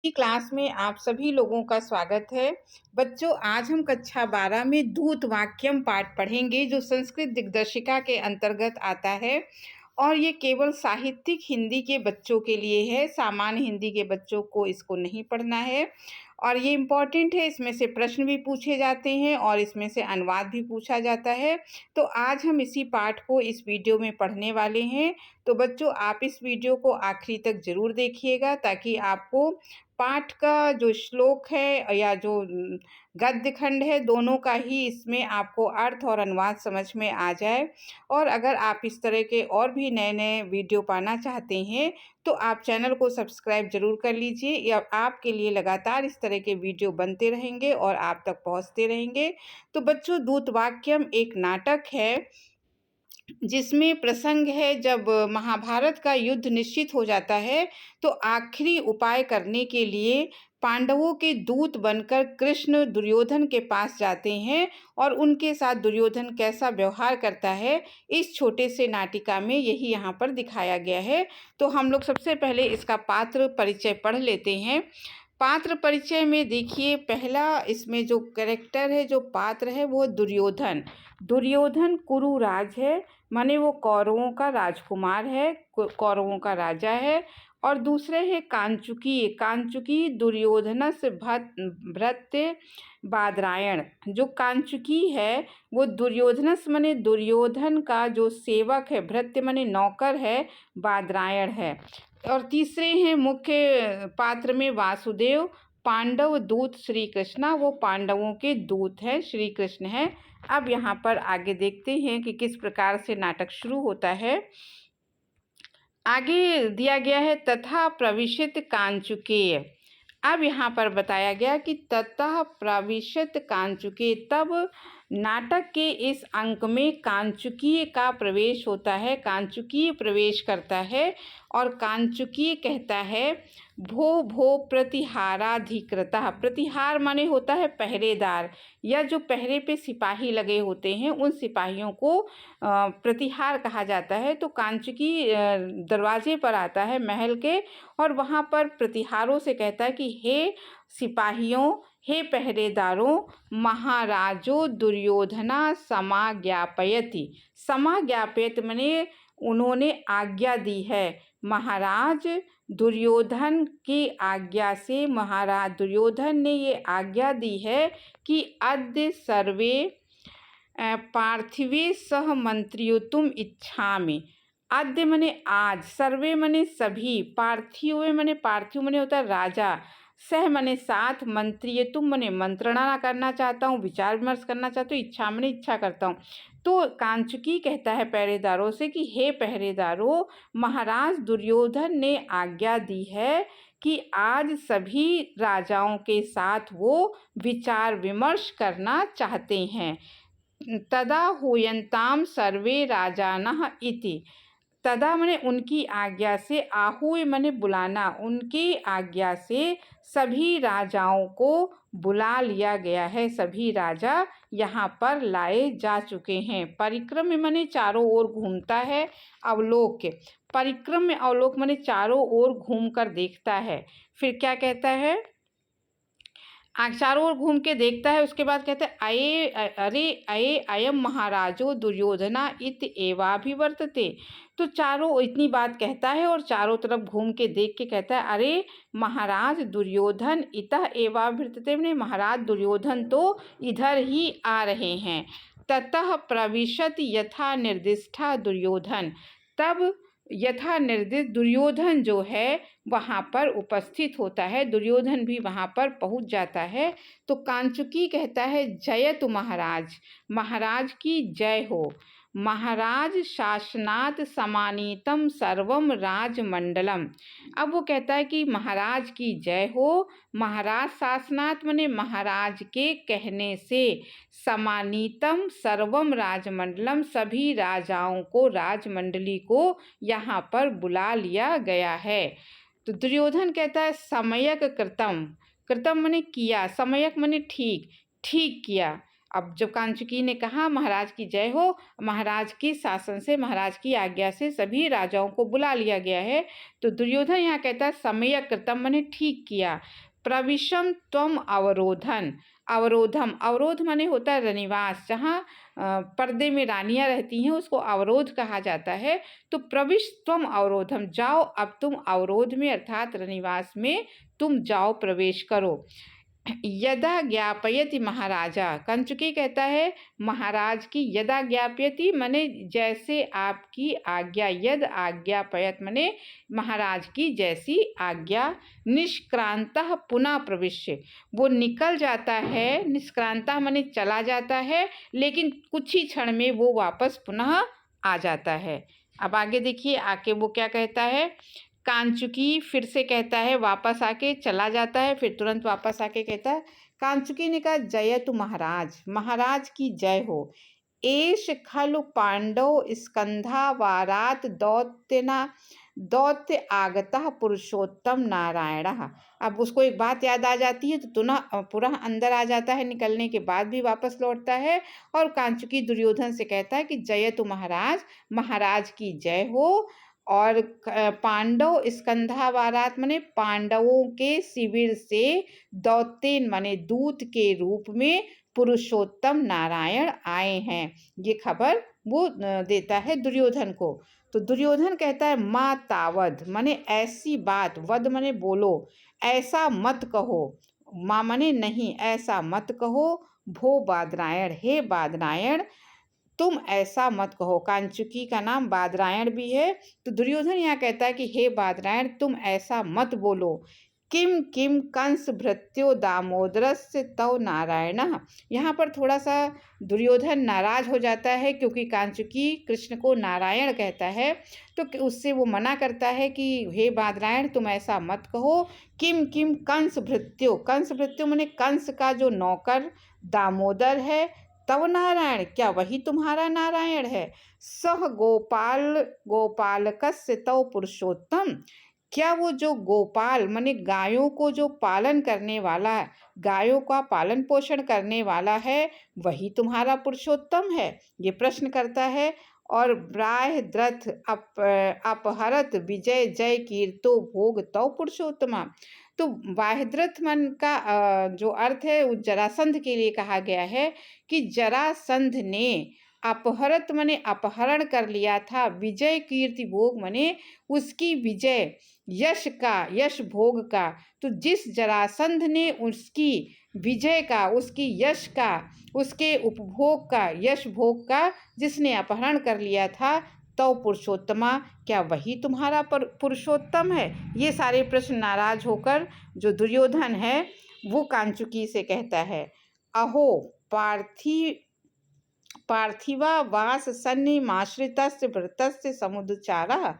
की क्लास में आप सभी लोगों का स्वागत है। बच्चों, आज हम कक्षा 12 में दूत वाक्यम पाठ पढ़ेंगे जो संस्कृत दिग्दर्शिका के अंतर्गत आता है और ये केवल साहित्यिक हिंदी के बच्चों के लिए है। सामान्य हिंदी के बच्चों को इसको नहीं पढ़ना है और ये इम्पॉर्टेंट है। इसमें से प्रश्न भी पूछे जाते हैं और इसमें से अनुवाद भी पूछा जाता है। तो आज हम इसी पाठ को इस वीडियो में पढ़ने वाले हैं। तो बच्चों, आप इस वीडियो को आखिरी तक ज़रूर देखिएगा ताकि आपको पाठ का जो श्लोक है या जो गद्य खंड है, दोनों का ही इसमें आपको अर्थ और अनुवाद समझ में आ जाए। और अगर आप इस तरह के और भी नए-नए वीडियो पाना चाहते हैं, तो आप चैनल को सब्सक्राइब ज़रूर कर लीजिए। या आपके लिए लगातार इस तरह के वीडियो बनते रहेंगे और आप तक पहुँचते रहेंगे। तो बच्चों, दूतवाक्यम एक नाटक है जिसमें प्रसंग है जब महाभारत का युद्ध निश्चित हो जाता है, तो आखिरी उपाय करने के लिए पांडवों के दूत बनकर कृष्ण दुर्योधन के पास जाते हैं और उनके साथ दुर्योधन कैसा व्यवहार करता है, इस छोटे से नाटिका में यही यहाँ पर दिखाया गया है। तो हम लोग सबसे पहले इसका पात्र परिचय पढ़ लेते हैं। पात्र परिचय में देखिए, पहला इसमें जो कैरेक्टर है, जो पात्र है, वो दुर्योधन। दुर्योधन कुरुराज है, माने वो कौरवों का राजकुमार है, कौरवों का राजा है। और दूसरे है कांचुकी। कांचुकी दुर्योधनस्य भृत्य बादरायण। जो कांचुकी है वो दुर्योधनस्य माने दुर्योधन का जो सेवक है, भृत्य माने नौकर है, बादरायण है। और तीसरे हैं मुख्य पात्र में वासुदेव, पांडव दूत श्री कृष्णा। वो पांडवों के दूत हैं, श्री कृष्ण हैं। अब यहाँ पर आगे देखते हैं कि किस प्रकार से नाटक शुरू होता है। आगे दिया गया है तथा प्रविशित कांचुकेय। अब यहाँ पर बताया गया कि ततः प्रविशित कांचुकेय, तब नाटक के इस अंक में कांचुकीय का प्रवेश होता है, कांचुकीय प्रवेश करता है और कांचुकीय कहता है भो भो प्रतिहाराधिकृतः। प्रतिहार माने होता है पहरेदार, या जो पहरे पे सिपाही लगे होते हैं उन सिपाहियों को प्रतिहार कहा जाता है। तो कांचुकी दरवाजे पर आता है महल के और वहाँ पर प्रतिहारों से कहता है कि हे सिपाहियों, हे पहरेदारों, महाराजो दुर्योधना समाज्ञापयति। समाज्ञापयत माने उन्होंने आज्ञा दी है। महाराज दुर्योधन की आज्ञा से, महाराज दुर्योधन ने ये आज्ञा दी है कि अद्य सर्वे पार्थिवे सह मंत्रियुतुम इच्छामि। आद्य मने आज, सर्वे मने सभी, पार्थिव मने होता है राजा, सह मने साथ, मंत्रियुतुम मने मंत्रणा करना चाहता हूँ, विचार विमर्श करना चाहता हूँ, इच्छा मने इच्छा करता हूँ। तो कांचुकी कहता है पहरेदारों से कि हे पहरेदारों, महाराज दुर्योधन ने आज्ञा दी है कि आज सभी राजाओं के साथ वो विचार विमर्श करना चाहते हैं। तदा हूयन्ताम सर्वे राजानः इति। तदा मने उनकी आज्ञा से, आहूय मने बुलाना, उनकी आज्ञा से सभी राजाओं को बुला लिया गया है। सभी राजा यहाँ पर लाए जा चुके हैं। परिक्रम मने चारों ओर घूमता है। अवलोक, परिक्रम में अवलोक मने चारों ओर घूमकर देखता है। फिर क्या कहता है, चारों ओर घूम के देखता है। उसके बाद कहते हैं अये अरे अये अयम महाराजो दुर्योधना इत एवाभिवर्तते। तो चारों इतनी बात कहता है और चारों तरफ घूम के देख के कहता है अरे महाराज दुर्योधन इतः एवाभिवर्तते, ने महाराज दुर्योधन तो इधर ही आ रहे हैं। ततः प्रविशत यथा निर्दिष्टा दुर्योधन। तब यथा निर्दिष्ट दुर्योधन जो है वहाँ पर उपस्थित होता है, दुर्योधन भी वहाँ पर पहुँच जाता है। तो कांचुकी कहता है जयतु महाराज, महाराज की जय हो। महाराज शासनात् समानीतम सर्वम राजमंडलम। अब वो कहता है कि महाराज की जय हो। महाराज शासनात् मने महाराज के कहने से, समानीतम सर्वम राजमंडलम, सभी राजाओं को, राजमंडली को यहाँ पर बुला लिया गया है। तो दुर्योधन कहता है समयक कृतम, कृतम मने किया, समयक मने ठीक, ठीक किया। अब जब कांचुकी ने कहा महाराज की जय हो, महाराज के शासन से, महाराज की आज्ञा से सभी राजाओं को बुला लिया गया है, तो दुर्योधन यहाँ कहता है सम्यक् कृतं माने ठीक किया, प्रविशम त्वम अवरोधन, अवरोधम, अवरोध माने होता है रनिवास, जहाँ पर्दे में रानियां रहती हैं उसको अवरोध कहा जाता है। तो प्रविश त्वम अवरोधम, जाओ अब तुम अवरोध में अर्थात रनिवास में तुम जाओ, प्रवेश करो। यदा ज्ञापयति महाराजा, कंचुकी कहता है महाराज की यदा ज्ञापयति माने जैसे आपकी आज्ञा, यद आज्ञापयत माने महाराज की जैसी आज्ञा, निष्क्रांतः पुनः प्रविश्य, वो निकल जाता है, निष्क्रांतः माने चला जाता है, लेकिन कुछ ही क्षण में वो वापस पुनः आ जाता है। अब आगे देखिए आके वो क्या कहता है, कांचुकी फिर से कहता है, वापस आके चला जाता है, फिर तुरंत वापस आके कहता है, कांचुकी ने कहा जय तु महाराज, महाराज की जय हो, एष खलु पांडव स्कंधा वारात दौत्य आगतः पुरुषोत्तम नारायण। अब उसको एक बात याद आ जाती है तो पुनः अंदर आ जाता है, निकलने के बाद भी वापस लौटता है और कांचुकी दुर्योधन से कहता है कि जय तु महाराज, महाराज की जय हो। और पांडव स्कंधावारात माने पांडवों के शिविर से दौतेन माने दूत के रूप में पुरुषोत्तम नारायण आए हैं, ये खबर वो देता है दुर्योधन को। तो दुर्योधन कहता है माँ तावद माने ऐसी बात, वद माने बोलो, ऐसा मत कहो, माँ माने नहीं, ऐसा मत कहो, भो बादरायण, हे बादरायण तुम ऐसा मत कहो। कांचुकी का नाम बादरायण भी है, तो दुर्योधन यहाँ कहता है कि हे बादरायण तुम ऐसा मत बोलो। किम किम कंस भृत्यो दामोदरस्य तव नारायण, यहाँ पर थोड़ा सा दुर्योधन नाराज हो जाता है क्योंकि कांचुकी कृष्ण को नारायण कहता है, तो उससे वो मना करता है कि हे बादरायण तुम ऐसा मत कहो। किम किम कंस भृत्यो, कंस भृत्यो माने कंस का जो नौकर दामोदर है, तव नारायण क्या वही तुम्हारा नारायण है, सह गोपालकस्य तव पुरुषोत्तम, क्या वो जो गोपाल माने गायों को जो पालन करने वाला है, गायों का पालन पोषण करने वाला है, वही तुम्हारा पुरुषोत्तम है, ये प्रश्न करता है। और ब्राह्यद्रथ अपहरत विजय जय कीर्तो भोग तव पुरुषोत्तमा, तो बाह्यद्रथ मन का जो अर्थ है वो जरासंध के लिए कहा गया है कि जरासंध ने अपहरत माने अपहरण कर लिया था, विजय कीर्ति भोग माने उसकी विजय, यश का, यश भोग का, तो जिस जरासंध ने उसकी विजय का, उसकी यश का, उसके उपभोग का, यश भोग का जिसने अपहरण कर लिया था, तो पुरुषोत्तमा क्या वही तुम्हारा पुरुषोत्तम है। ये सारे प्रश्न नाराज होकर जो दुर्योधन है वो कांचुकी से कहता है। अहो पार्थिवा वास सन्निमाश्रितस्य भृतस्य समुद्रचारः,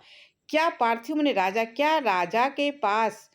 क्या पार्थिव माने राजा, क्या राजा के पास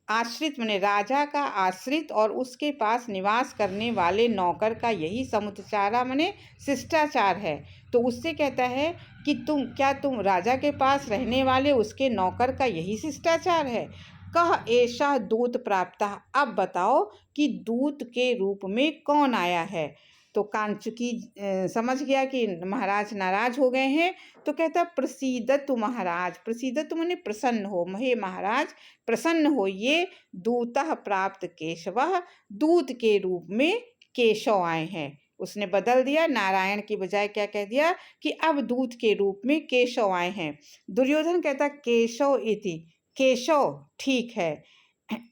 आश्रित माने राजा का आश्रित और उसके पास निवास करने वाले नौकर का यही समुद्रचारा माने शिष्टाचार है। तो उससे कहता है कि तुम राजा के पास रहने वाले उसके नौकर का यही शिष्टाचार है। कह ऐसा दूत प्राप्त, अब बताओ कि दूत के रूप में कौन आया है। तो कांचुकी समझ गया कि महाराज नाराज हो गए हैं, तो कहता प्रसीदतु महाराज, प्रसीदतु माने प्रसन्न हो, हे महाराज प्रसन्न होइए, दूतः प्राप्त केशवः, दूत के रूप में केशव आए हैं। उसने बदल दिया, नारायण की बजाय क्या कह दिया कि अब दूत के रूप में केशव आए हैं। दुर्योधन कहता केशव इति, केशव ठीक है,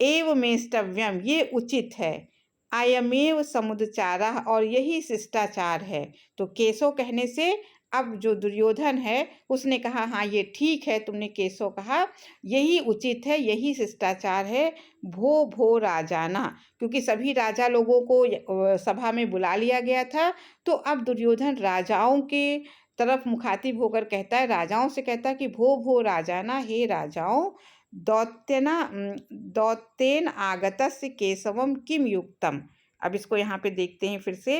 एवमेष्टव्यम ये उचित है, अयमेव समुद्रचारा और यही शिष्टाचार है। तो केशव कहने से अब जो दुर्योधन है उसने कहा हाँ ये ठीक है, तुमने केशव कहा यही उचित है, यही शिष्टाचार है। भो भो राजाना, क्योंकि सभी राजा लोगों को सभा में बुला लिया गया था, तो अब दुर्योधन राजाओं के तरफ मुखातिब होकर कहता है, राजाओं से कहता है कि भो भो राजाना, हे राजाओं, दौत्येन आगतस्य केशवम किम युक्तम, अब इसको यहाँ पे देखते हैं फिर से।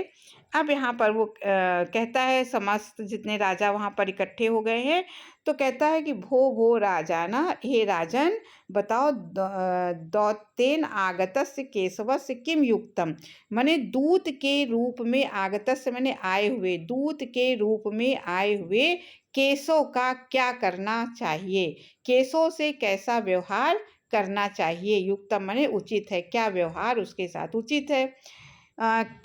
अब यहाँ पर वो कहता है, समस्त जितने राजा वहाँ पर इकट्ठे हो गए हैं, तो कहता है कि भो राजाना, हे राजन, बताओ दौतेन आगतस्य केशवस्य किम युक्तम। माने दूत के रूप में, आगतस्य माने आए हुए, दूत के रूप में आए हुए केशव का क्या करना चाहिए, केशव से कैसा व्यवहार करना चाहिए। युक्तम माने उचित है, क्या व्यवहार उसके साथ उचित है।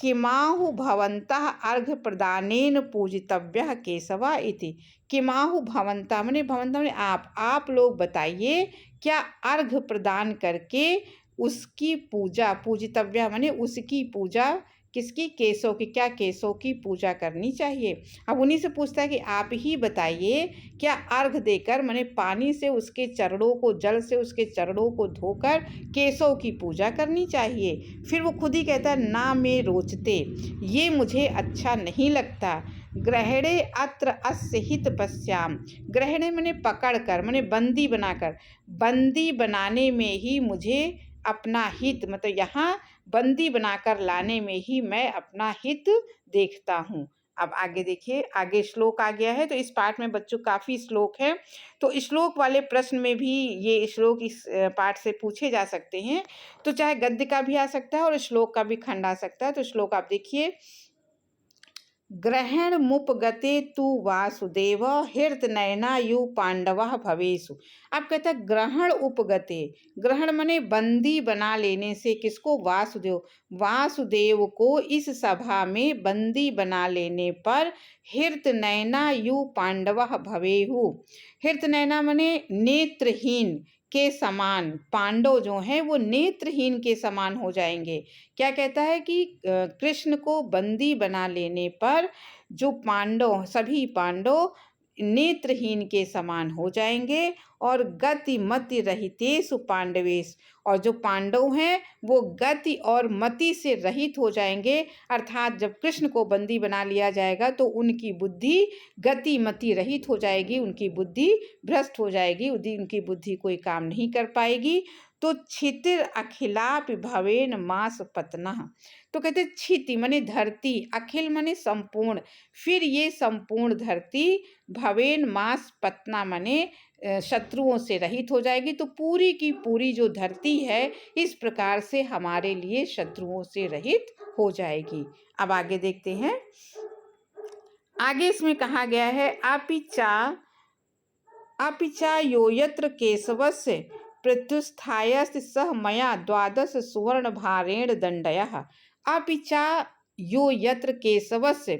किमाहु भवन्तः अर्घ प्रदानेन पूजितव्यः केशवा इति। किमाहु भवन्तः माने, भवन्तः माने आप लोग बताइए, क्या अर्घ प्रदान करके उसकी पूजा, पूजितव्य माने उसकी पूजा, किसकी, केशव की, क्या केशव की पूजा करनी चाहिए। अब उन्हीं से पूछता है कि आप ही बताइए, क्या अर्घ देकर माने पानी से उसके चरणों को, जल से उसके चरणों को धोकर केशव की पूजा करनी चाहिए। फिर वो खुद ही कहता है, ना में रोचते, ये मुझे अच्छा नहीं लगता। ग्रहणे अत्र अस्य हित पश्याम। ग्रहणे माने पकड़ कर, माने बंदी बनाकर, बंदी बनाने में ही मुझे अपना हित, मतलब यहाँ बंदी बनाकर लाने में ही मैं अपना हित देखता हूँ। अब आगे देखिए, आगे श्लोक आ गया है, तो इस पाठ में बच्चों काफ़ी श्लोक हैं, तो श्लोक वाले प्रश्न में भी ये श्लोक इस पाठ से पूछे जा सकते हैं। तो चाहे गद्य का भी आ सकता है और श्लोक का भी खंड आ सकता है। तो श्लोक आप देखिए, ग्रहण मुपगते तु वासुदेव हृतनयना यु पांडव भवेशु। अब कहता है ग्रहण उपगते, ग्रहण मने बंदी बना लेने से, किसको, वासुदेव, वासुदेव को इस सभा में बंदी बना लेने पर हृतनयना यु पांडव भवेहु। हृतनयना मने नेत्रहीन के समान, पांडव जो हैं वो नेत्रहीन के समान हो जाएंगे। क्या कहता है कि कृष्ण को बंदी बना लेने पर जो पांडव, सभी पांडव नेत्रहीन के समान हो जाएंगे, और गति मति रहितेषु पांडवेश, और जो पांडव हैं वो गति और मति से रहित हो जाएंगे। अर्थात जब कृष्ण को बंदी बना लिया जाएगा तो उनकी बुद्धि गति मति रहित हो जाएगी, उनकी बुद्धि भ्रष्ट हो जाएगी, उनकी बुद्धि कोई काम नहीं कर पाएगी। तो क्षितिर अखिलापि भवेन मास पतनः। तो कहते क्षिति माने धरती, अखिल माने संपूर्ण, फिर ये संपूर्ण धरती भवेन मास पतना माने शत्रुओं से रहित हो जाएगी। तो पूरी की पूरी जो धरती है इस प्रकार से हमारे लिए शत्रुओं से रहित हो जाएगी। अब आगे देखते हैं, आगे इसमें कहा गया है, अपिचा यो यत्र केशवस्य प्रत्युत्थायस्ति सह मया 12 सुवर्ण भारेण दंडयः। अपिचा यो यत्र केशवस्य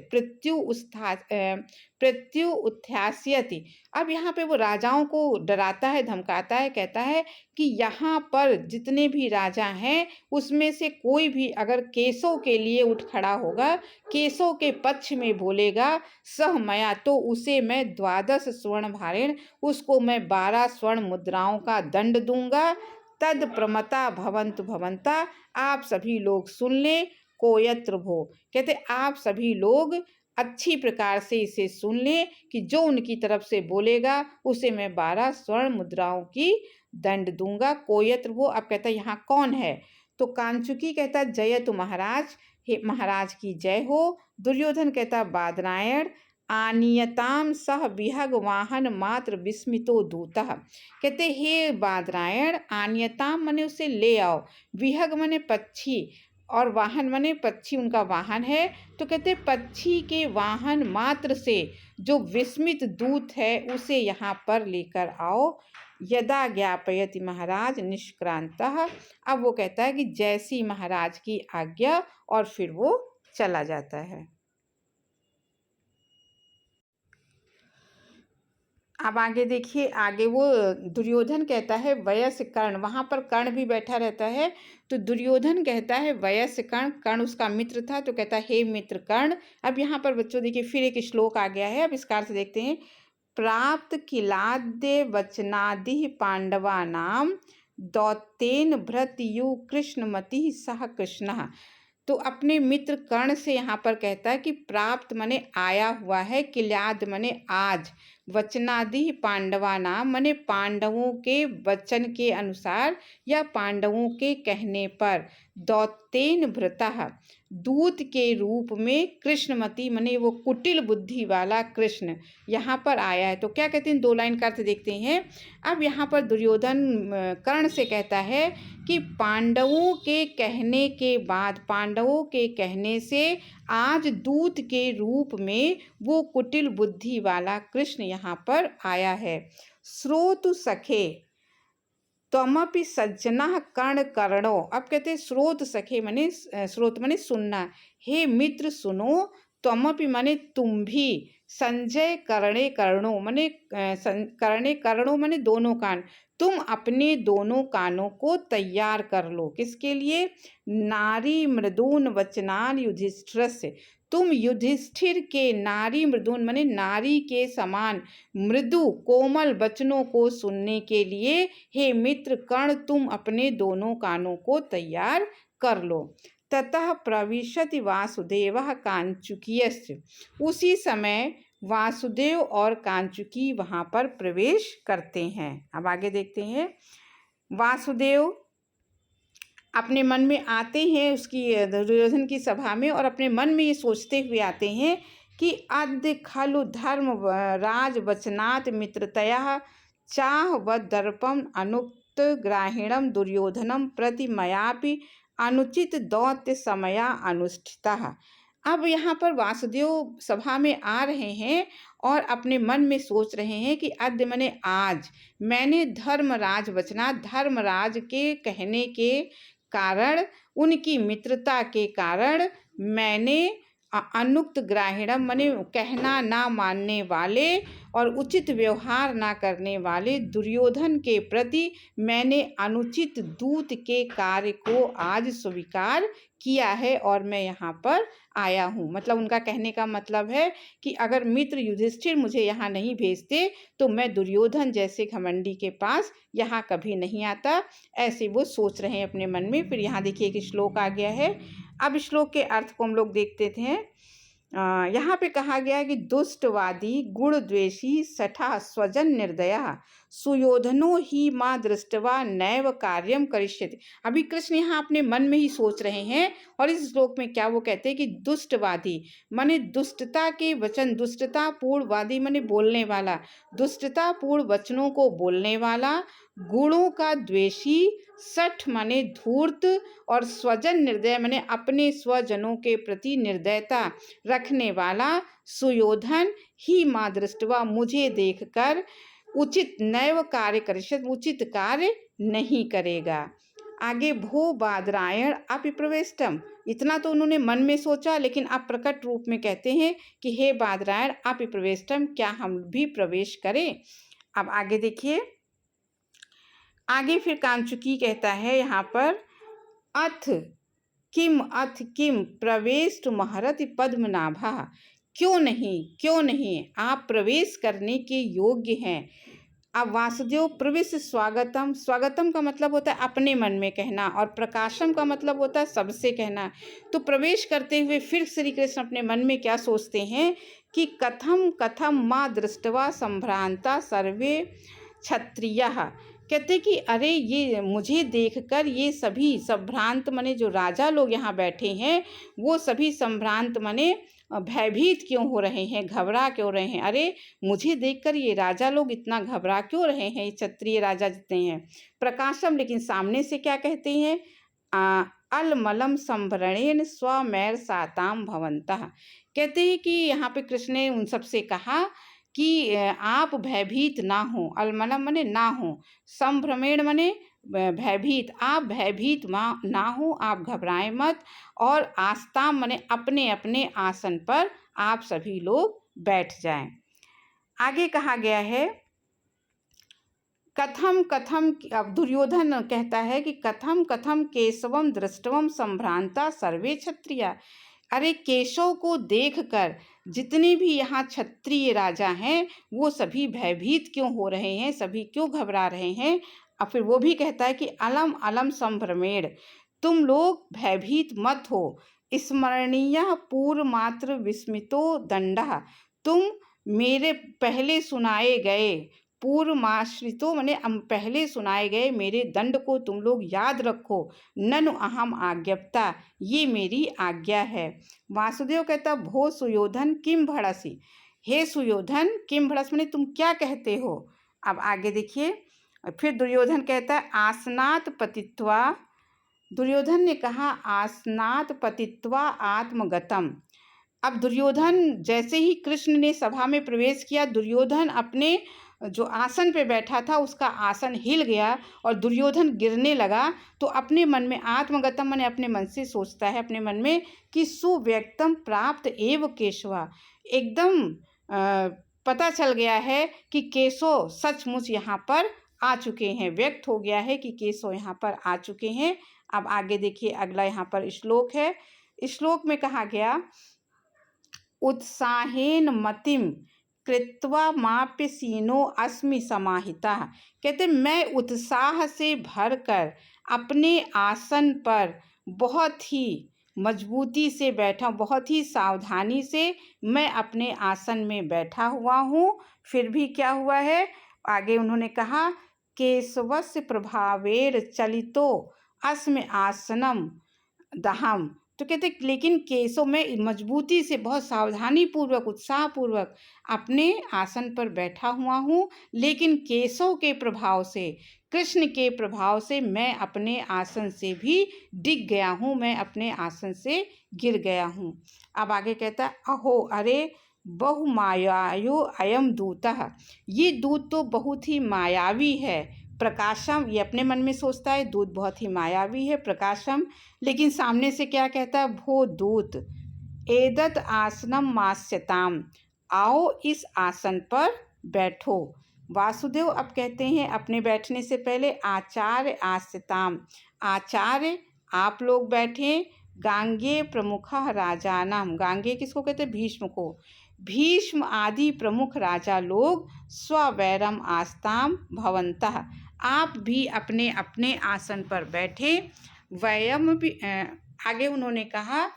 प्रत्युत्थास्यति। अब यहाँ पे वो राजाओं को डराता है, धमकाता है, कहता है कि यहाँ पर जितने भी राजा हैं उसमें से कोई भी अगर केशव के लिए उठ खड़ा होगा, केशव के पक्ष में बोलेगा, सह मया, तो उसे मैं 12 स्वर्ण भारेण, उसको मैं 12 स्वर्ण मुद्राओं का दंड दूंगा। तद प्रमता भवंतु भवंता, आप सभी लोग सुन ले, कोयत्र भो, कहते आप सभी लोग अच्छी प्रकार से इसे सुन ले कि जो उनकी तरफ से बोलेगा उसे मैं 12 स्वर्ण मुद्राओं की दंड दूंगा। कोयत्र भो। अब कहता है यहाँ कौन है, तो कांचुकी कहता जयतु महाराज, हे महाराज की जय हो। दुर्योधन कहता बादरायण, आनियताम सह विहग वाहन मात्र विस्मितो दूतः। कहते हे बादरायण, आनियताम मने उसे ले आओ, विहग मने पक्षी, और वाहन मने पक्षी उनका वाहन है। तो कहते पक्षी के वाहन मात्र से जो विस्मित दूत है उसे यहाँ पर लेकर आओ। यदा ज्ञापयति महाराज निष्क्रांतः। अब वो कहता है कि जैसी महाराज की आज्ञा, और फिर वो चला जाता है। अब आगे देखिए, आगे वो दुर्योधन कहता है वयस्य कर्ण, वहाँ पर कर्ण भी बैठा रहता है। तो दुर्योधन कहता है वयस्य कर्ण, कर्ण उसका मित्र था, तो कहता है हे मित्र कर्ण। अब यहाँ पर बच्चों देखिए फिर एक श्लोक आ गया है, अब इसका अर्थ देखते हैं। प्राप्त किलाद्य वचनादि पांडवा नाम दौतेन भृत्यु कृष्णमति सह कृष्ण। तो अपने मित्र कर्ण से यहाँ पर कहता है कि प्राप्त मने आया हुआ है, किलाद मने आज, वचनादि पांडवानां मने पांडवों के वचन के अनुसार या पांडवों के कहने पर दौत्येन भृतः दूत के रूप में कृष्णमति मने वो कुटिल बुद्धि वाला कृष्ण यहाँ पर आया है। तो क्या कहते हैं, 2 लाइन का अर्थ देखते हैं। अब यहाँ पर दुर्योधन कर्ण से कहता है कि पांडवों के कहने के बाद, पांडवों के कहने से आज दूत के रूप में वो कुटिल बुद्धि वाला कृष्ण यहाँ पर आया है। श्रोतु सखे त्वमपि सज्जनः कर्ण कर्णो। अब कहते हैं स्रोत सखे मने, स्रोत मने सुनना, हे मित्र सुनो, त्वमपि मने तुम भी, संजय कर्णे कर्णो मने कर्णे कर्णो मने दोनों कान, तुम अपने दोनों कानों को तैयार कर लो। किसके लिए? नारी मृदून वचनान युधिष्ठिरस्य, तुम युधिष्ठिर के नारी मृदून मने नारी के समान मृदु कोमल वचनों को सुनने के लिए हे मित्र कर्ण तुम अपने दोनों कानों को तैयार कर लो। ततः प्रविशति वासुदेवः कांचुकीयस्य, उसी समय वासुदेव और कांचुकी वहाँ पर प्रवेश करते हैं। अब आगे देखते हैं। वासुदेव अपने मन में आते हैं उसकी दुर्योधन की सभा में, और अपने मन में ये सोचते हुए आते हैं कि अद्य खलु धर्म राज वचनात् मित्रतया चाह व दर्पम अनुक्त ग्राहीणम दुर्योधनम प्रति मयापि अनुचित दौत्य समया अनुष्ठितः। अब यहाँ पर वासुदेव सभा में आ रहे हैं और अपने मन में सोच रहे हैं कि अद्य मने आज, मैंने धर्मराज वचना, धर्मराज के कहने के कारण, उनकी मित्रता के कारण मैंने अनुक्त ग्राहीणम मने कहना ना मानने वाले और उचित व्यवहार ना करने वाले दुर्योधन के प्रति मैंने अनुचित दूत के कार्य को आज स्वीकार किया है और मैं यहाँ पर आया हूँ। मतलब उनका कहने का मतलब है कि अगर मित्र युधिष्ठिर मुझे यहाँ नहीं भेजते तो मैं दुर्योधन जैसे घमंडी के पास यहाँ कभी नहीं आता, ऐसे वो सोच रहे हैं अपने मन में। फिर यहाँ देखिए कि श्लोक आ गया है। अब श्लोक के अर्थ को हम लोग देखते थे। यहाँ पे कहा गया है कि दुष्टवादी गुणद्वेषी सठा स्वजन निर्दयः सुयोधनो ही माँ दृष्टवा नैव कार्यम करिष्यति। अभी कृष्ण यहाँ अपने मन में ही सोच रहे हैं और इस श्लोक में क्या वो कहते हैं कि दुष्टवादी माने दुष्टता के वचन, दुष्टता पूर्ण वादी माने बोलने वाला, दुष्टता पूर्ण वचनों को बोलने वाला, गुणों का द्वेषी, सठ माने धूर्त, और स्वजन निर्दय माने अपने स्वजनों के प्रति निर्दयता रखने वाला सुयोधन ही माँ दृष्टवा मुझे देखकर उचित नैव कार्य करिष्यति, उचित कार्य नहीं करेगा। आगे भो बादरायण अपि प्रवेष्टम, इतना तो उन्होंने मन में सोचा, लेकिन अब प्रकट रूप में कहते हैं कि हे बादरायण अपि प्रवेष्टम, क्या हम भी प्रवेश करें। अब आगे देखिए, आगे फिर कांचुकी कहता है यहाँ पर अथ किम प्रवेश महरति पद्मनाभा, क्यों नहीं आप प्रवेश करने के योग्य हैं। अब वासुदेव प्रवेश स्वागतम, स्वागतम का मतलब होता है अपने मन में कहना, और प्रकाशम का मतलब होता है सबसे कहना। तो प्रवेश करते हुए फिर श्री कृष्ण अपने मन में क्या सोचते हैं कि कथम कथम माँ दृष्टवा संभ्रांता सर्वे क्षत्रियः, कहते कि अरे ये मुझे देखकर ये सभी संभ्रांत मने जो राजा लोग यहाँ बैठे हैं वो सभी संभ्रांत मने भयभीत क्यों हो रहे हैं, घबरा क्यों रहे हैं। अरे मुझे देखकर ये राजा लोग इतना घबरा क्यों रहे हैं, ये क्षत्रिय राजा जितने हैं। प्रकाशम, लेकिन सामने से क्या कहते हैं, अलमलम संभरणेन स्वमैर साताम भवंतः, कहते हैं कि यहाँ पे कृष्ण ने उन सबसे कहा कि आप भयभीत ना हो, अलमलम मने ना हो, संभ्रमेण मने भयभीत, आप भयभीत ना हो, आप घबराएं मत, और आस्ताम मने अपने अपने आसन पर आप सभी लोग बैठ जाएं। आगे कहा गया है कथम कथम, अब दुर्योधन कहता है कि कथम कथम केशवम दृष्टवम संभ्रांता सर्वे क्षत्रिया, अरे केशव को देखकर जितने भी यहाँ क्षत्रिय राजा हैं वो सभी भयभीत क्यों हो रहे हैं, सभी क्यों घबरा रहे हैं। और फिर वो भी कहता है कि अलम अलम संभ्रमेण, तुम लोग भयभीत मत हो, स्मरणीय पूर्व मात्र विस्मितो दंडः, तुम मेरे पहले सुनाए गए पूर्वमाश्रितो माने पहले सुनाए गए मेरे दंड को तुम लोग याद रखो। ननु अहम आज्ञप्ता, ये मेरी आज्ञा है। वासुदेव कहता भो सुयोधन किम भड़सी, हे सुयोधन किम भड़स माने तुम क्या कहते हो। अब आगे देखिए, फिर दुर्योधन कहता है आसनात पतित्वा, दुर्योधन ने कहा आसनात पतित्वा आत्मगतम। अब दुर्योधन जैसे ही कृष्ण ने सभा में प्रवेश किया, दुर्योधन अपने जो आसन पे बैठा था उसका आसन हिल गया और दुर्योधन गिरने लगा। तो अपने मन में आत्मगतम माने अपने मन से सोचता है अपने मन में कि सुव्यक्तम प्राप्त एव केशवा, एकदम पता चल गया है कि केशव सचमुच यहाँ पर आ चुके हैं, व्यक्त हो गया है कि केशव यहाँ पर आ चुके हैं। अब आगे देखिए, अगला यहाँ पर श्लोक है। श्लोक में कहा गया उत्साहेन मतिम कृत्वा माप्य सीनो अस्मि समाहिता, कहते मैं उत्साह से भरकर अपने आसन पर बहुत ही मजबूती से बैठा, बहुत ही सावधानी से मैं अपने आसन में बैठा हुआ हूँ। फिर भी क्या हुआ है, आगे उन्होंने कहा केशवस्य प्रभावेर चलितो अस्मि आसनम दहम, तो कहते लेकिन केशव में मजबूती से बहुत सावधानी पूर्वक उत्साह पूर्वक अपने आसन पर बैठा हुआ हूँ, लेकिन केशव के प्रभाव से, कृष्ण के प्रभाव से मैं अपने आसन से भी डिग गया हूँ, मैं अपने आसन से गिर गया हूँ। अब आगे कहता है अहो अरे बहुमायायो अयम दूतः, ये दूत तो बहुत ही मायावी है। प्रकाशम, ये अपने मन में सोचता है दूत बहुत ही मायावी है, प्रकाशम, लेकिन सामने से क्या कहता है भो दूत एदत आसनम मास्यताम, आओ इस आसन पर बैठो। वासुदेव अब कहते हैं अपने बैठने से पहले आचार्य आस्यताम, आचार्य आप लोग बैठें, गांगे प्रमुख राजानाम, गांगे किसको कहते हैं भीष्म को, भीष्म आदि प्रमुख राजा लोग स्ववैरम आस्ताम भवंतः, आप भी अपने अपने आसन पर बैठे। वयम भी आगे उन्होंने कहा,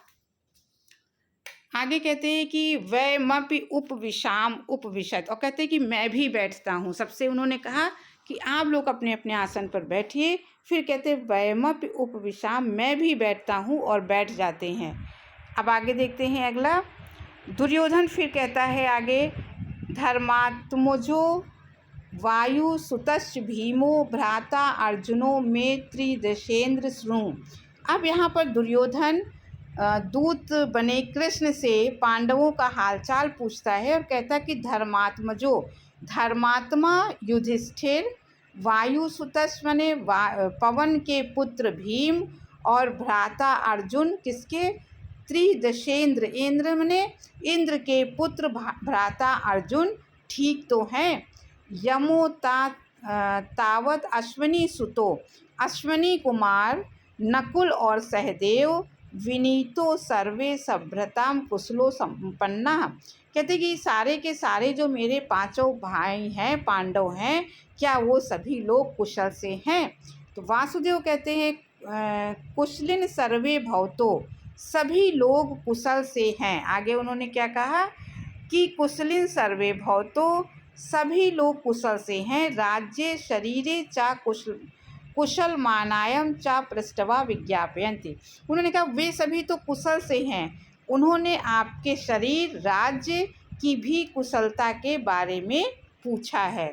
आगे कहते हैं कि वयमपि उपविशाम उपविशत, और कहते हैं कि मैं भी बैठता हूँ। सबसे उन्होंने कहा कि आप लोग अपने अपने आसन पर बैठिए, फिर कहते हैं वयमपि उपविशाम, मैं भी बैठता हूँ, और बैठ जाते हैं। अब आगे देखते हैं अगला, दुर्योधन फिर कहता है आगे धर्मात्मजो वायु सुतश्च भीमो भ्राता अर्जुनो में त्रिदशेन्द्र श्रृणु। अब यहाँ पर दुर्योधन दूत बने कृष्ण से पांडवों का हालचाल पूछता है और कहता है कि धर्मात्मजो, धर्मात्मा युधिष्ठिर, वायु सुतश्च माने पवन के पुत्र भीम, और भ्राता अर्जुन किसके, त्रिदशेन्द्र, इंद्र माने इंद्र के पुत्र भ्राता अर्जुन ठीक तो हैं। यमो तावत अश्विनी सुतो, अश्विनी कुमार नकुल और सहदेव, विनीतो सर्वे सभ्रताम कुशलो संपन्ना, कहते कि सारे के सारे जो मेरे पांचों भाई हैं पांडव हैं, क्या वो सभी लोग कुशल से हैं। तो वासुदेव कहते हैं कुशलिन सर्वे भवतो, सभी लोग कुशल से हैं। आगे उन्होंने क्या कहा कि कुशलिन सर्वे भवतो, सभी लोग कुशल से हैं। राज्य शरीरे चा कुशल मानायम चा पृष्ठवा विज्ञापयन्ति, उन्होंने कहा वे सभी तो कुशल से हैं, उन्होंने आपके शरीर राज्य की भी कुशलता के बारे में पूछा है।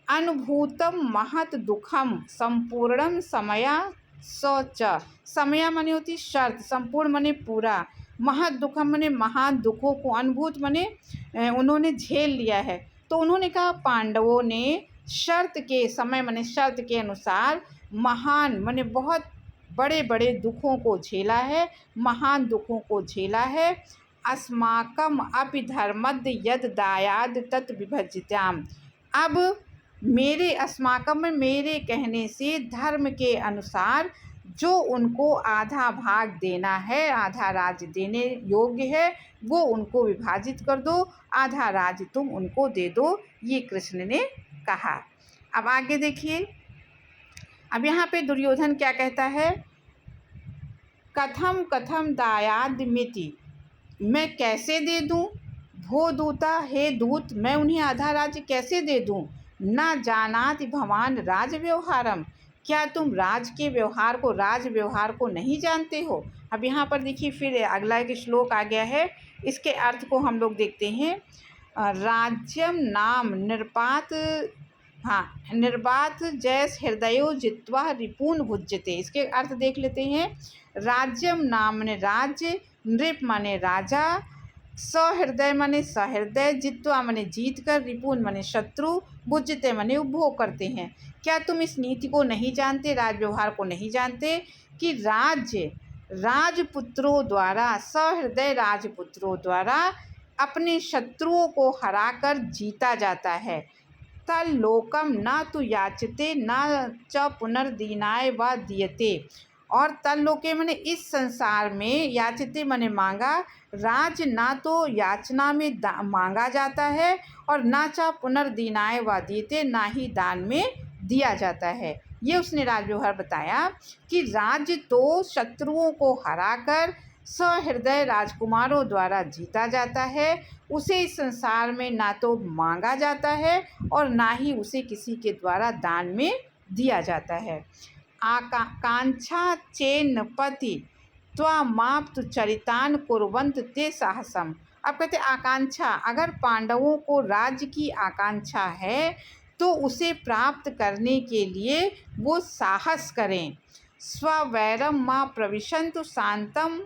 अनुभूतम महत दुखम संपूर्णम समया सच, समया माने होती शर्त, संपूर्ण माने पूरा, महत दुखम माने महान दुखों को, अनुभूत माने उन्होंने झेल लिया है। तो उन्होंने कहा पांडवों ने शर्त के समय माने शर्त के अनुसार महान माने बहुत बड़े बड़े दुखों को झेला है, महान दुखों को झेला है। अस्माकम अपि धर्मद्य यद दायाद तत् विभजिताम, अब मेरे अस्माकम में मेरे कहने से धर्म के अनुसार जो उनको आधा भाग देना है, आधा राज्य देने योग्य है, वो उनको विभाजित कर दो, आधा राज्य तुम उनको दे दो, ये कृष्ण ने कहा। अब आगे देखिए, अब यहाँ पे दुर्योधन क्या कहता है, कथम कथम दायाद मिति, मैं कैसे दे दूँ, भो दूता, हे दूत, मैं उन्हें आधा राज्य कैसे दे दूं? ना जानाति भवान राज व्यवहारम, क्या तुम राज के व्यवहार को, राज व्यवहार को नहीं जानते हो? अब यहाँ पर देखिए फिर अगला एक श्लोक आ गया है, इसके अर्थ को हम लोग देखते हैं। राज्यम नाम निर्पात, हाँ, निर्बात जैस हृदयो जित्वा रिपून भुज्यते, इसके अर्थ देख लेते हैं। राज्यम नाम माने राज्य, नृप माने राजा, सहृदय माने सहृदय, जित्वा माने जीत कर, रिपुन माने शत्रु, भुज्यते माने उपभोग करते हैं। क्या तुम इस नीति को नहीं जानते, राज व्यवहार को नहीं जानते कि राज्य राजपुत्रों द्वारा, सहृदय राजपुत्रों द्वारा अपने शत्रुओं को हराकर जीता जाता है। तल्लोकम न तु याचते न च पुनर्दीनाय व दीयते, और तल्लोके माने इस संसार में, याचते माने मांगा, राज ना तो याचना में मांगा जाता है और ना च पुनर्दीनाय व दीयते, ना ही दान में दिया जाता है। ये उसने राज व्यवहार बताया कि राज्य तो शत्रुओं को हराकर सहृदय राजकुमारों द्वारा जीता जाता है, उसे इस संसार में ना तो मांगा जाता है और ना ही उसे किसी के द्वारा दान में दिया जाता है। आकांक्षा चेन्न पति त्वामाप्तु चरितान कुर्वन्त ते साहसम। अब कहते आकांक्षा, अगर पांडवों को राज्य की आकांक्षा है तो उसे प्राप्त करने के लिए वो साहस करें। स्ववैरम माँ प्रविशन्तु शांतम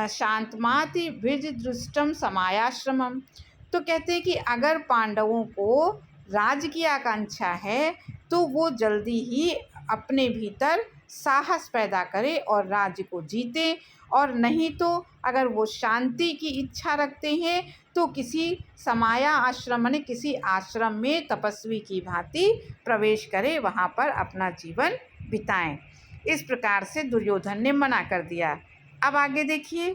शांतमाति विजदृष्टम समायाश्रमम। तो कहते हैं कि अगर पांडवों को राज्य की आकांक्षा है तो वो जल्दी ही अपने भीतर साहस पैदा करे और राज्य को जीते, और नहीं तो अगर वो शांति की इच्छा रखते हैं तो किसी समाया आश्रम यानी किसी आश्रम में तपस्वी की भांति प्रवेश करे, वहाँ पर अपना जीवन बिताएं। इस प्रकार से दुर्योधन ने मना कर दिया। अब आगे देखिए,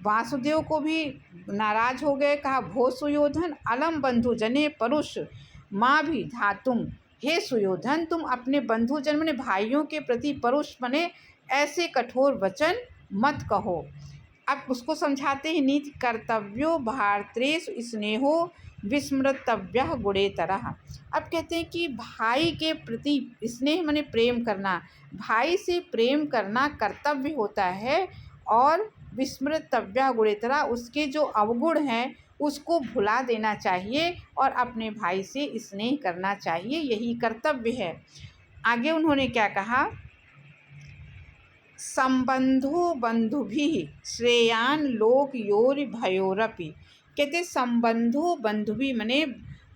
वासुदेव को भी नाराज हो गए, कहा भो सुयोधन अलम बंधु जने परुष माँ भी धातुम। हे सुयोधन, तुम अपने बंधुजन माने भाइयों के प्रति परुष माने ऐसे कठोर वचन मत कहो। अब उसको समझाते हैं नीति। कर्तव्यो भारतरेषु स्नेहो विस्मृतव्यः गुणेतरः। अब कहते हैं कि भाई के प्रति स्नेह माने प्रेम करना, भाई से प्रेम करना कर्तव्य होता है, और विस्मृतव्यः गुणेतरः, उसके जो अवगुण हैं उसको भुला देना चाहिए और अपने भाई से स्नेह करना चाहिए, यही कर्तव्य है। आगे उन्होंने क्या कहा, संबंधो बंधुभिः श्रेयान लोक योर भयोरपि। कहते संबंधो बंधुभि मने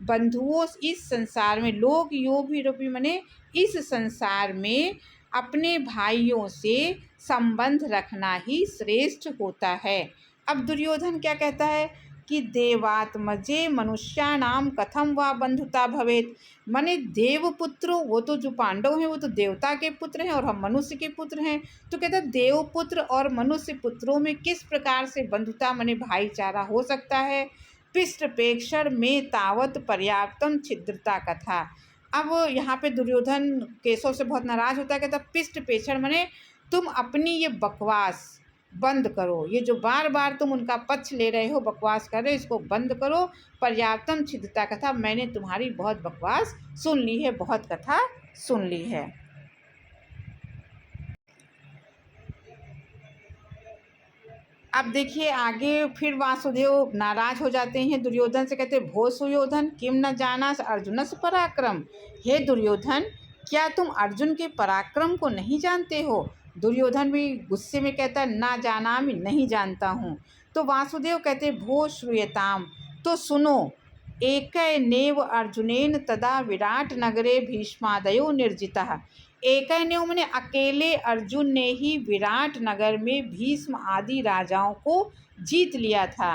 बंधुओं इस संसार में, लोक योभिरपि मने इस संसार में अपने भाइयों से संबंध रखना ही श्रेष्ठ होता है। अब दुर्योधन क्या कहता है कि देवात्मजे मनुष्याणाम कथम वा बंधुता भवेत। माने देवपुत्र, वो तो जो पांडव हैं वो तो देवता के पुत्र हैं और हम मनुष्य के पुत्र हैं, तो कहता है देवपुत्र और मनुष्य पुत्रों में किस प्रकार से बंधुता माने भाईचारा हो सकता है। पिष्टपेक्षण में तावत पर्याप्तम छिद्रता कथा। अब यहाँ पे दुर्योधन केशव से बहुत नाराज होता है, कहता पिष्टपेक्षण माने तुम अपनी ये बकवास बंद करो, ये जो बार बार तुम उनका पक्ष ले रहे हो, बकवास कर रहे हो, इसको बंद करो। पर्याप्तम छिद्रता कथा, मैंने तुम्हारी बहुत बकवास सुन ली है, बहुत कथा सुन ली है। अब देखिए आगे फिर वासुदेव नाराज हो जाते हैं दुर्योधन से, कहते भो सुयोधन किम न जानास अर्जुनस पराक्रम। हे दुर्योधन, क्या तुम अर्जुन के पराक्रम को नहीं जानते हो? दुर्योधन भी गुस्से में कहता है ना जाना, मैं नहीं जानता हूँ। तो वासुदेव कहते भो श्रूयताम, तो सुनो। एकैनेव अर्जुनेन तदा विराट नगरे भीष्मादयो निर्जितः। एकैनेव माने अकेले अर्जुन ने ही विराट नगर में भीष्म आदि राजाओं को जीत लिया था।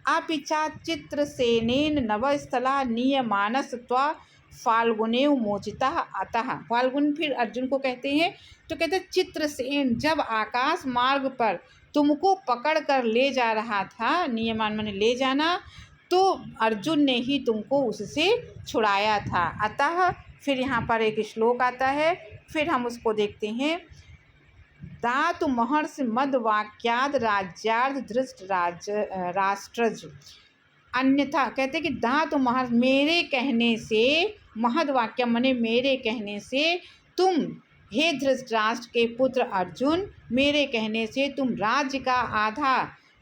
अपिचा चित्रसेनेन नवस्थला नीयमानस त्वा फाल्गुनेव मोचिता अतः। फाल्गुन फिर अर्जुन को कहते हैं, तो कहते चित्रसेन जब आकाश मार्ग पर तुमको पकड़ कर ले जा रहा था, नियमान माने ले जाना, तो अर्जुन ने ही तुमको उससे छुड़ाया था। अतः फिर यहाँ पर एक श्लोक आता है, फिर हम उसको देखते हैं। दातु महर्षि मद वाक्याद राज्यार्थ धृष्ट राष्ट्रज। अन्यथा कहते कि धातु महर्ष मेरे कहने से, महद वाक्यम माने मेरे कहने से तुम, हे धृतराष्ट्र के पुत्र अर्जुन, मेरे कहने से तुम राज्य का आधा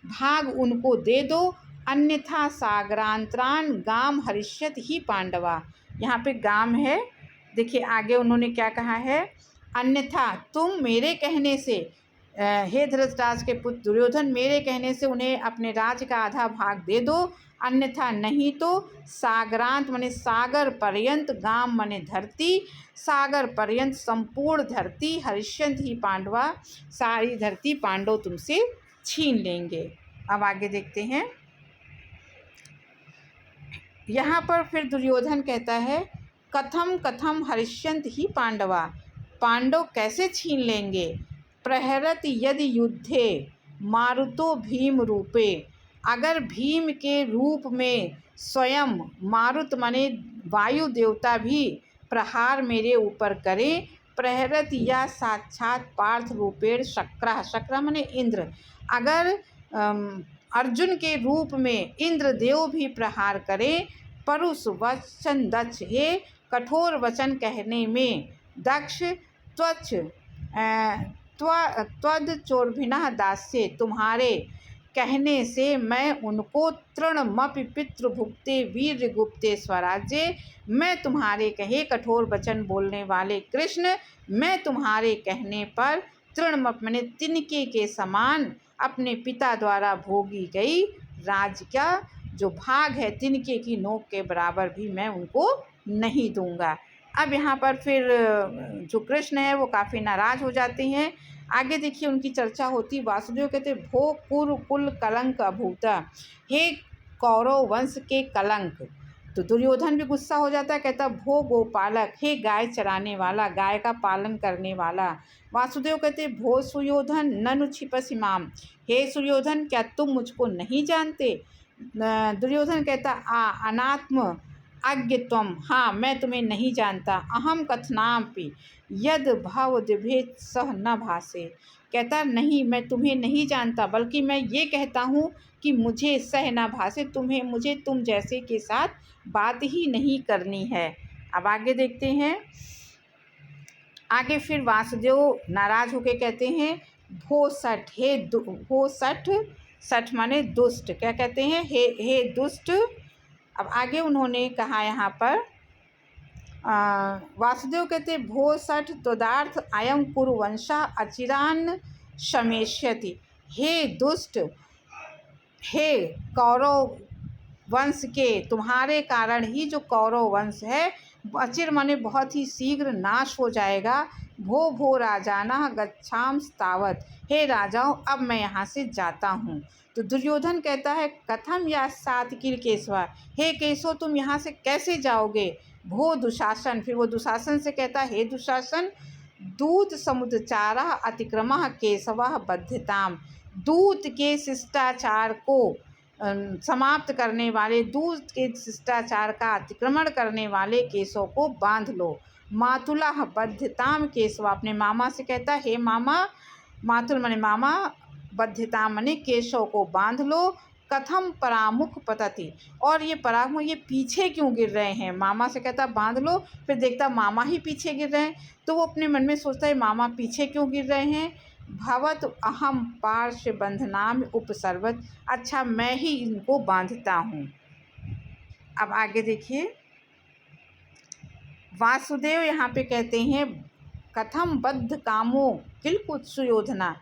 भाग उनको दे दो, अन्यथा सागरांतरान गाम हरिष्यत ही पांडवा। यहाँ पे गाम है, देखिए आगे उन्होंने क्या कहा है, अन्यथा तुम मेरे कहने से, हे धृतराष्ट्र के पुत्र दुर्योधन, मेरे कहने से उन्हें अपने राज्य का आधा भाग दे दो, अन्यथा नहीं तो सागरांत माने सागर पर्यंत, गाम माने धरती, सागर पर्यंत संपूर्ण धरती, हरिष्यंत ही पांडवा, सारी धरती पांडव तुमसे छीन लेंगे। अब आगे देखते हैं, यहाँ पर फिर दुर्योधन कहता है कथम कथम हरिष्यंत ही पांडवा, पांडव कैसे छीन लेंगे, प्रहरत यदि युद्धे मारुतो भीम रूपे, अगर भीम के रूप में स्वयं मारुत माने वायु देवता भी प्रहार मेरे ऊपर करे, प्रहरत या साक्षात पार्थ रूपेण शक्र, शक्र माने इंद्र, अगर अर्जुन के रूप में इंद्रदेव भी प्रहार करे, परुष वचन दक्ष, हे कठोर वचन कहने में दक्ष, त्वच त्वद चोर्भिनः दास्य, तुम्हारे कहने से मैं उनको तृणमपि पितृभुक्ते वीर गुप्ते स्वराज्य, मैं तुम्हारे कहे कठोर वचन बोलने वाले कृष्ण, मैं तुम्हारे कहने पर तृणमप माने तिनके के समान अपने पिता द्वारा भोगी गई राज्य का जो भाग है, तिनके की नोक के बराबर भी मैं उनको नहीं दूंगा। अब यहाँ पर फिर जो कृष्ण है वो काफ़ी नाराज़ हो जाते हैं। आगे देखिए उनकी चर्चा होती, वासुदेव कहते भो कुरु कुल कलंक अभूता, हे कौरव वंश के कलंक। तो दुर्योधन भी गुस्सा हो जाता है, कहता भो गोपालक, हे गाय चराने वाला, गाय का पालन करने वाला। वासुदेव कहते भो सुयोधन ननु छिपसि माम, हे सुयोधन क्या तुम मुझको नहीं जानते। दुर्योधन कहता अनात्म अज्ञत्वम, हाँ मैं तुम्हें नहीं जानता, अहम कथनापि यद भव दिभेद सह न भासे, कहता नहीं मैं तुम्हें नहीं जानता, बल्कि मैं ये कहता हूँ कि मुझे सह न भासे, तुम्हें मुझे तुम जैसे के साथ बात ही नहीं करनी है। अब आगे देखते हैं, आगे फिर वासुदेव नाराज होकर कहते हैं भो सठ, हे भो सठ, सठ माने दुष्ट, क्या कहते हैं, हे दुष्ट। अब आगे उन्होंने कहा यहाँ पर वासुदेव कहते भो सठ त्वदार्थ अयम कुरुवंशा अचिरान शमेष्यति, हे दुष्ट, हे कौरव वंश के, तुम्हारे कारण ही जो कौरव वंश है अचिर माने बहुत ही शीघ्र नाश हो जाएगा। भो भो राजाना गच्छाम स्तावत, हे राजाओं अब मैं यहाँ से जाता हूँ। तो दुर्योधन कहता है कथम या सातकिल केशवा, हे केशव तुम यहाँ से कैसे जाओगे। भो दुशासन, फिर वो दुशासन से कहता है हे दुशासन, दूत समुद्रचारा अतिक्रमः केशवः बध्यताम, दूत के शिष्टाचार को समाप्त करने वाले, दूत के शिष्टाचार का अतिक्रमण करने वाले केशव को बांध लो। मातुला बध्यताम केशव, अपने मामा से कहता हे मामा, मातुल माने मामा, बध्यताम माने केशव को बांध लो। कथम परामुख पतति, और ये परामुख ये पीछे क्यों गिर रहे हैं। मामा से कहता बांध लो, फिर देखता मामा ही पीछे गिर रहे हैं, तो वो अपने मन में सोचता है मामा पीछे क्यों गिर रहे हैं। भवत अहम पार्श्व बंधनाम उपसर्वत, अच्छा मैं ही इनको बांधता हूँ। अब आगे देखिए वासुदेव यहाँ पे कहते हैं कथम बद्ध कामो किल कुछ सुयोधना,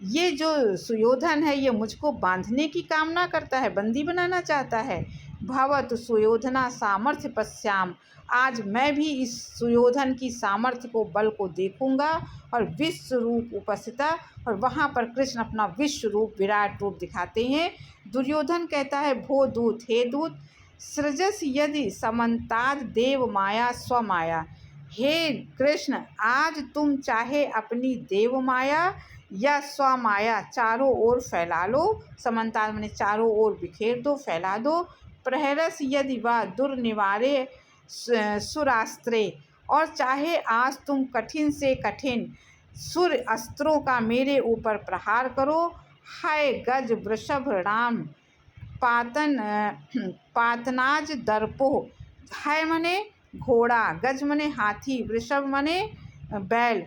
ये जो सुयोधन है ये मुझको बांधने की कामना करता है, बंदी बनाना चाहता है। भवत सुयोधना सामर्थ्य पश्याम, आज मैं भी इस सुयोधन की सामर्थ्य को, बल को देखूंगा। और विश्व रूप उपस्थिता, और वहाँ पर कृष्ण अपना विश्व रूप विराट रूप दिखाते हैं। दुर्योधन कहता है भो दूत, हे दूत, सृजस यदि समन्ताद देव माया स्वमाया, हे कृष्ण आज तुम चाहे अपनी देव माया या स्वमाया चारों ओर फैला लो, समन्ताद माने चारों ओर बिखेर दो, फैला दो। प्रहरस यदि वा दुर्निवारे सुरास्त्रे, और चाहे आज तुम कठिन से कठिन सुर अस्त्रों का मेरे ऊपर प्रहार करो। हाय गज वृषभ राम पातनाज दर्पो, है मने घोड़ा, गज मने हाथी, वृषभ मने बैल।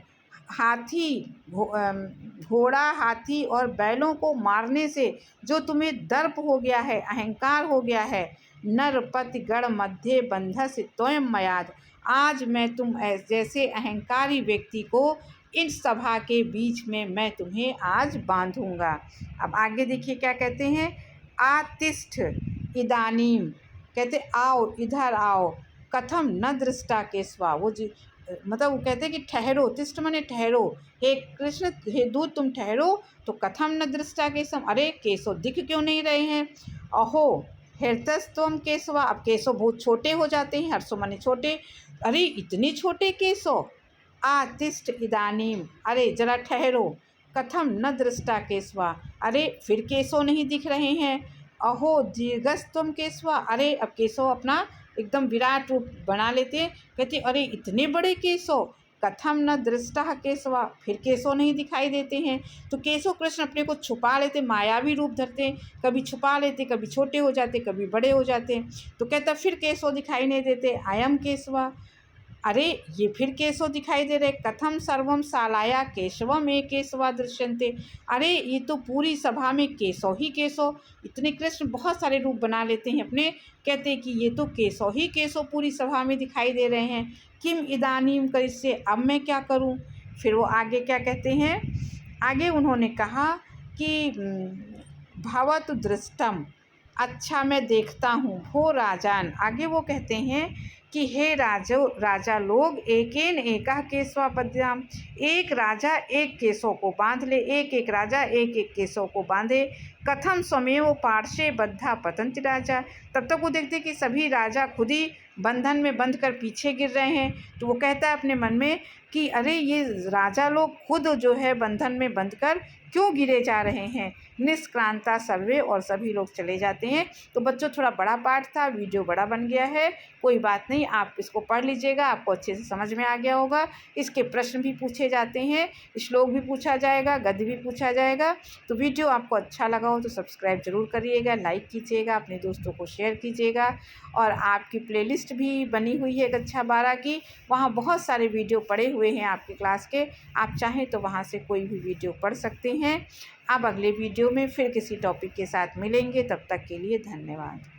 हाथी, घोड़ा, हाथी और बैलों को मारने से जो तुम्हें दर्प हो गया है, अहंकार हो गया है, नरपति गण मध्य बंधस त्वयं मयाद, आज मैं तुम जैसे अहंकारी व्यक्ति को इन सभा के बीच में मैं तुम्हें आज बांधूंगा। अब आगे देखिए क्या कहते हैं, आतिष्ठ इदानीम, कहते आओ, इधर आओ, कथम न दृष्टा केशवा, वो जी मतलब वो कहते हैं कि ठहरो, तिष्ठ माने ठहरो, हे कृष्ण, हे दूत तुम ठहरो, तो कथम न दृष्टा केशव, अरे केशव दिख क्यों नहीं रहे हैं। अहो हृतस्तम केशवा, अब केशव बहुत छोटे हो जाते हैं, हर्षो माने छोटे, अरे इतने छोटे केशव। आतिष्ठ इदानीम, अरे जरा ठहरो, कथम न दृष्टा केशवा, अरे फिर केशव नहीं दिख रहे हैं। अहो दीर्घस्तम केशवा, अरे अब केशव अपना एकदम विराट रूप बना लेते, कहते अरे इतने बड़े केशव, कथम न दृष्टा केशवा, फिर केशव नहीं दिखाई देते हैं। तो केशव कृष्ण अपने को छुपा लेते, मायावी रूप धरते, कभी छुपा लेते, कभी छोटे हो जाते, कभी बड़े हो जाते। तो कहता फिर केशव दिखाई नहीं देते, अयम केशवा, अरे ये फिर केशव दिखाई दे रहे, कथम सर्वम सालाया केशवम एक केशवा दृश्यन्ते, अरे ये तो पूरी सभा में केशव ही केशव, इतने कृष्ण बहुत सारे रूप बना लेते हैं अपने, कहते हैं कि ये तो केशव ही केशव पूरी सभा में दिखाई दे रहे हैं, किम इदानीम करिष्ये, अब मैं क्या करूं। फिर वो आगे क्या कहते हैं, आगे उन्होंने कहा कि भवतु दृष्टम, अच्छा मैं देखता हूँ, हो राजान, आगे वो कहते हैं कि हे राजा लोग, एकेन एका केशवापद्याम, एक राजा एक केशव को बांध ले, एक एक राजा एक एक केशव को बांधे, कथम स्वमेव पार्श्वे बद्धा पतंति राजा, तब तक वो देखते कि सभी राजा खुद ही बंधन में बंध कर पीछे गिर रहे हैं। तो वो कहता है अपने मन में कि अरे ये राजा लोग खुद जो है बंधन में बंध कर क्यों गिरे जा रहे हैं, निष्क्रांता सर्वे, और सभी लोग चले जाते हैं। तो बच्चों थोड़ा बड़ा पाठ था, वीडियो बड़ा बन गया है, कोई बात नहीं, आप इसको पढ़ लीजिएगा, आपको अच्छे से समझ में आ गया होगा। इसके प्रश्न भी पूछे जाते हैं, श्लोक भी पूछा जाएगा, गद्य भी पूछा जाएगा। तो वीडियो आपको अच्छा लगा हो तो सब्सक्राइब जरूर करिएगा, लाइक कीजिएगा, अपने दोस्तों को शेयर कीजिएगा, और आपकी प्लेलिस्ट भी बनी हुई है कक्षा 12 की, वहाँ बहुत सारे वीडियो पड़े हुए हैं आपके क्लास के, आप चाहें तो वहाँ से कोई भी वीडियो पढ़ सकते हैं। अब अगले वीडियो में फिर किसी टॉपिक के साथ मिलेंगे, तब तक के लिए धन्यवाद।